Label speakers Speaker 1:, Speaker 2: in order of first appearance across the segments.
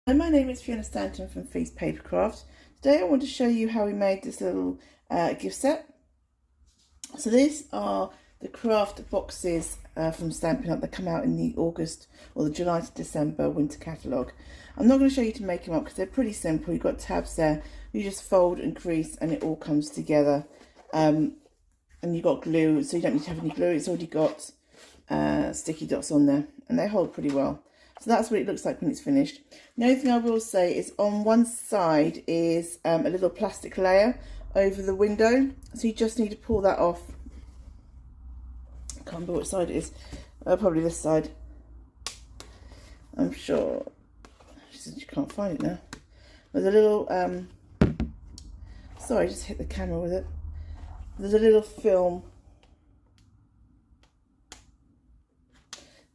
Speaker 1: Hi, my name is Fiona Stanton from Papercraft. Today I want to show you how we made this little gift set. So these are the craft boxes from Stampin' Up that come out in the August or the July to December winter catalogue. I'm not going to show you to make them up because they're pretty simple. You've got tabs there, you just fold and crease and it all comes together. And you've got glue, so you don't need to have any glue. It's already got sticky dots on there and they hold pretty well. So that's what it looks like when it's finished. The only thing I will say is on one side is a little plastic layer over the window. So you just need to pull that off. I can't remember which side it is. Probably this side. I'm sure. She said you can't find it now. There's a little, sorry, I just hit the camera with it. There's a little film.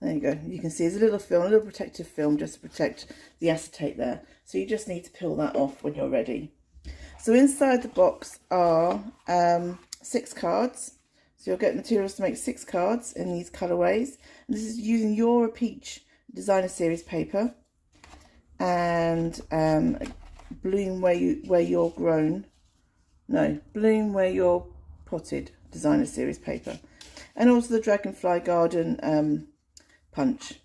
Speaker 1: There you go. You can see there's a little film, a little protective film just to protect the acetate there. So you just need to peel that off when you're ready. So inside the box are 6 cards. So you'll get materials to make 6 cards in these colourways. And this is using your Peach Designer Series paper and Bloom Where You're Grown. No, Bloom Where You're Potted Designer Series paper. And also the Dragonfly Garden punch.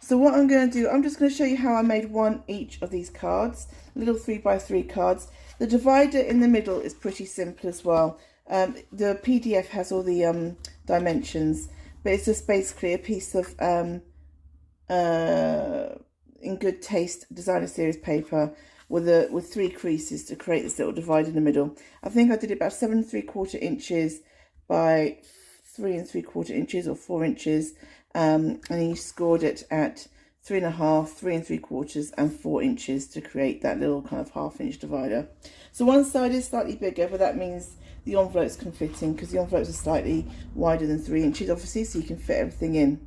Speaker 1: So what I'm going to do, I'm just going to show you how I made one each of these cards, little 3x3 cards. The divider in the middle is pretty simple as well. The PDF has all the dimensions, but it's just basically a piece of in good taste Designer Series paper with 3 creases to create this little divider in the middle. I think I did it about 7 3/4 inches by 3 3/4 inches or 4 inches. And then you scored it at 3.5, 3 3/4 and 4 inches to create that little kind of 1/2 inch divider. So one side is slightly bigger, but that means the envelopes can fit in because the envelopes are slightly wider than 3 inches obviously, so you can fit everything in.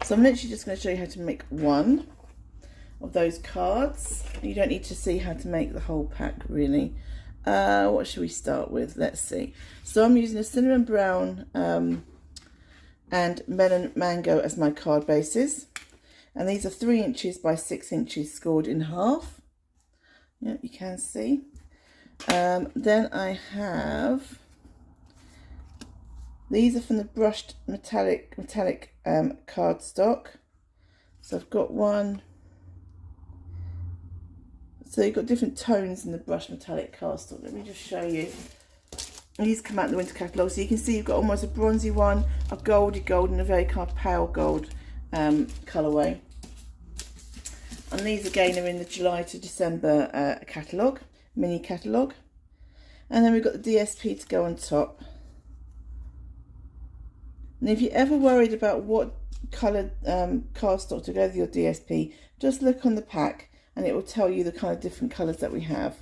Speaker 1: So I'm literally just going to show you how to make one of those cards. You don't need to see how to make the whole pack really. What should we start with? Let's see. So I'm using a cinnamon brown and melon mango as my card bases, and these are 3 inches by 6 inches scored in half. Yeah, you can see. Then I have, these are from the brushed metallic cardstock. So I've got one. So you've got different tones in the brushed metallic cardstock. Let me just show you. These come out in the winter catalogue, so you can see you've got almost a bronzy one, a goldy gold, and a very kind of pale gold colourway. And these again are in the July to December catalogue, mini catalogue. And then we've got the DSP to go on top. And if you're ever worried about what coloured cardstock to go with your DSP, just look on the pack and it will tell you the kind of different colours that we have.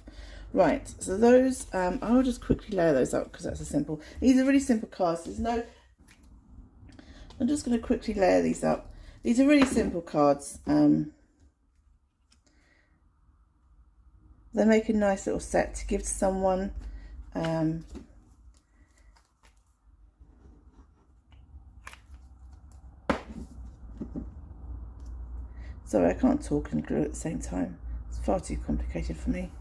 Speaker 1: Right, so those, I'll just quickly layer those up because that's a simple. These are really simple cards. There's no, I'm just going to quickly layer these up. These are really simple cards. They make a nice little set to give to someone. Sorry, I can't talk and glue at the same time. It's far too complicated for me,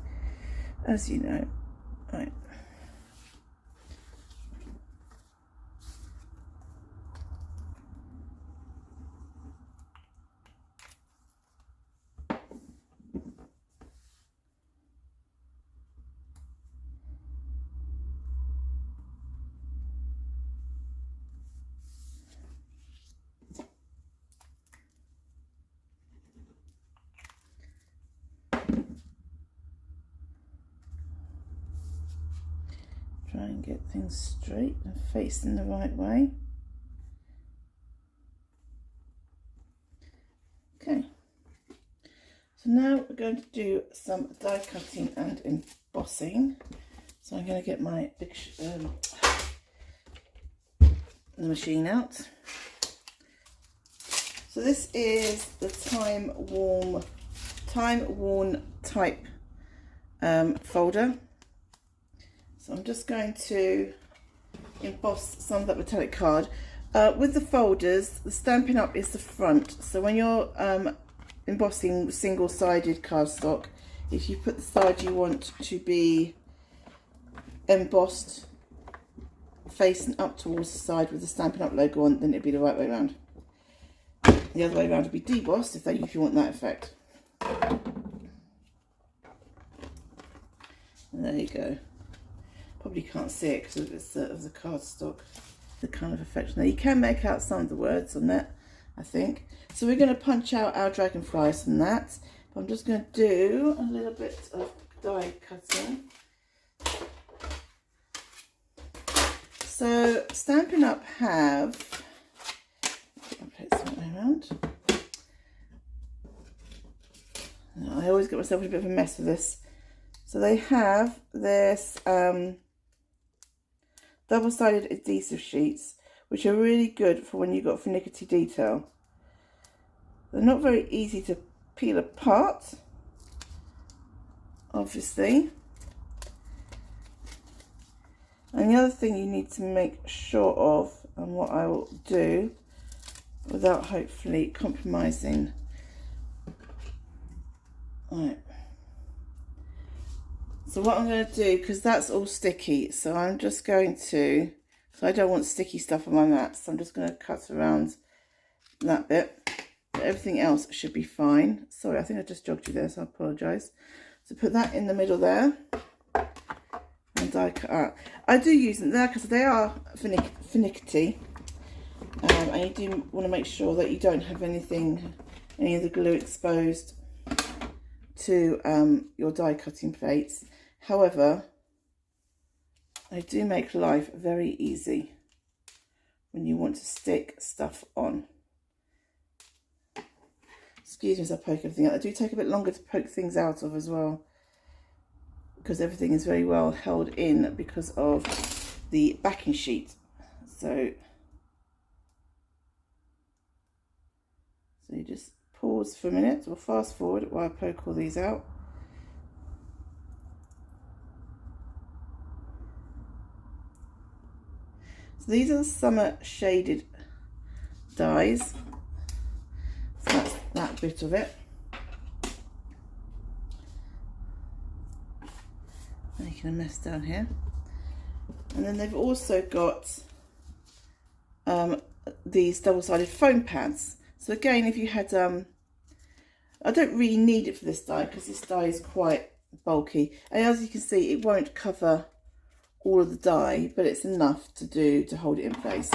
Speaker 1: as you know. Right. Try and get things straight and facing the right way. Okay, so now we're going to do some die cutting and embossing. So I'm going to get my big the machine out. So this is the time worn type folder. So I'm just going to emboss some of that metallic card. With the folders, the Stampin' Up is the front. So when you're embossing single-sided cardstock, if you put the side you want to be embossed facing up towards the side with the Stampin' Up logo on, then it'd be the right way around. The other way around would be debossed if you want that effect. And there you go. Probably can't see it because of the cardstock. The kind of effect. Now you can make out some of the words on that, I think. So we're going to punch out our dragonflies from that. But I'm just going to do a little bit of die cutting. So Stampin' Up have, I'll place that way around. I always get myself in a bit of a mess with this. So they have this double-sided adhesive sheets, which are really good for when you've got finicky detail. They're not very easy to peel apart, obviously. And the other thing you need to make sure of, and what I will do without hopefully compromising. Right. So what I'm going to do, because that's all sticky, so I'm just going to, so I don't want sticky stuff on my mat, so I'm just going to cut around that bit. But everything else should be fine. Sorry, I think I just jogged you there, so I apologise. So put that in the middle there. And die cut out. I do use them there because they are finicky. And you do want to make sure that you don't have any of the glue exposed to your die cutting plates. However, they do make life very easy when you want to stick stuff on. Excuse me as I poke everything out. They do take a bit longer to poke things out of as well, because everything is very well held in because of the backing sheet. So you just pause for a minute or fast forward while I poke all these out. So these are the summer shaded dies. So that's that bit of it. Making a mess down here. And then they've also got these double-sided foam pads. So again, if you had, I don't really need it for this die because this die is quite bulky. And as you can see, it won't cover all of the die, but it's enough to hold it in place.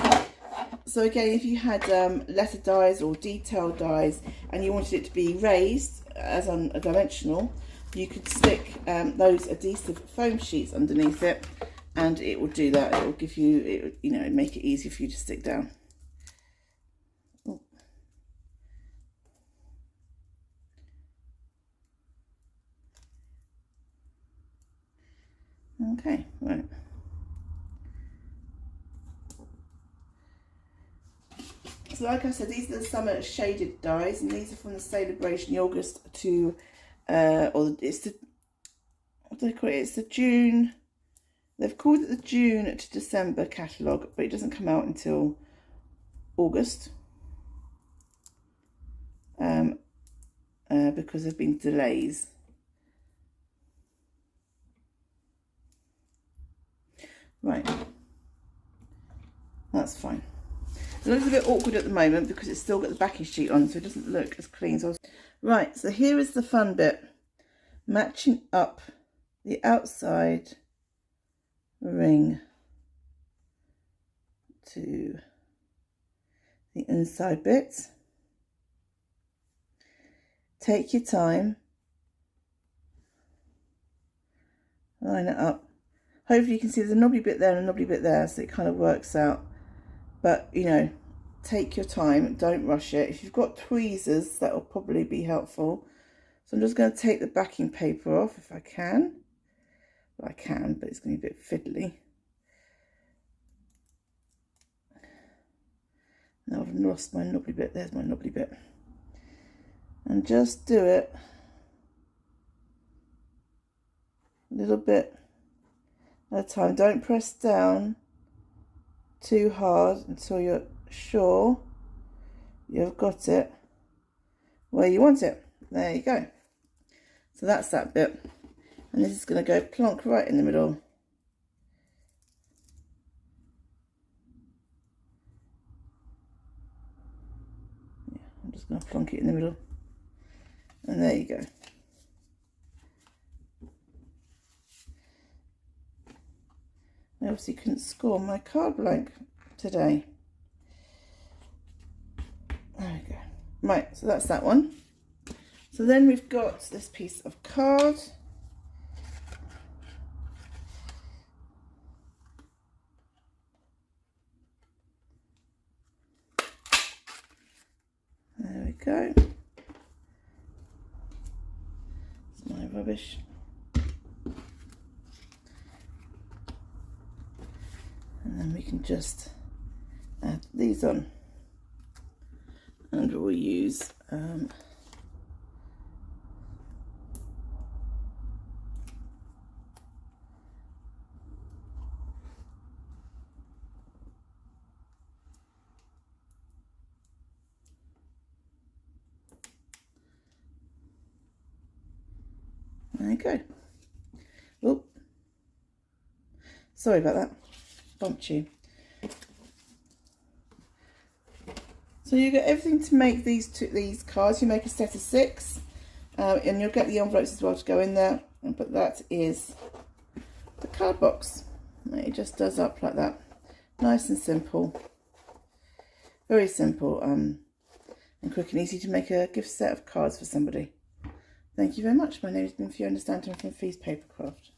Speaker 1: So again, if you had letter dies or detailed dies and you wanted it to be raised as on a dimensional, you could stick those adhesive foam sheets underneath it, and it will do that. It will give you, make it easy for you to stick down. Ooh. Okay, right. So like I said, these are the summer shaded dies, and these are from the Celebration August to, it's the, what do they call it? It's the June, they've called it the June to December catalogue, but it doesn't come out until August. Because there have been delays. Right, that's fine. It looks a bit awkward at the moment because it's still got the backing sheet on, so it doesn't look as clean as I was. Right, so here is the fun bit. Matching up the outside ring to the inside bit. Take your time. Line it up. Hopefully you can see there's a knobbly bit there and a knobbly bit there, so it kind of works out. But, take your time, don't rush it. If you've got tweezers, that will probably be helpful. So I'm just going to take the backing paper off if I can. Well, I can, but it's going to be a bit fiddly. Now I've lost my knobbly bit. There's my knobbly bit. And just do it a little bit at a time. Don't press down too hard until you're sure you've got it. where you want it. There you go. So that's that bit. And this is going to go plonk right in the middle. Yeah, I'm just going to plonk it in the middle. And there you go. I obviously couldn't score my card blank today. There we go. Right, so that's that one. So then we've got this piece of card. There we go. It's my rubbish. And then we can just add these on. And we'll use there you go. Oh, sorry about that. Bumped you. So you get everything to make these cards. You make a set of 6, and you'll get the envelopes as well to go in there. But that is the card box. It just does up like that, nice and simple, very simple, and quick and easy to make a gift set of cards for somebody. Thank you very much. My name has been Fiona Stanton from Feast Papercraft.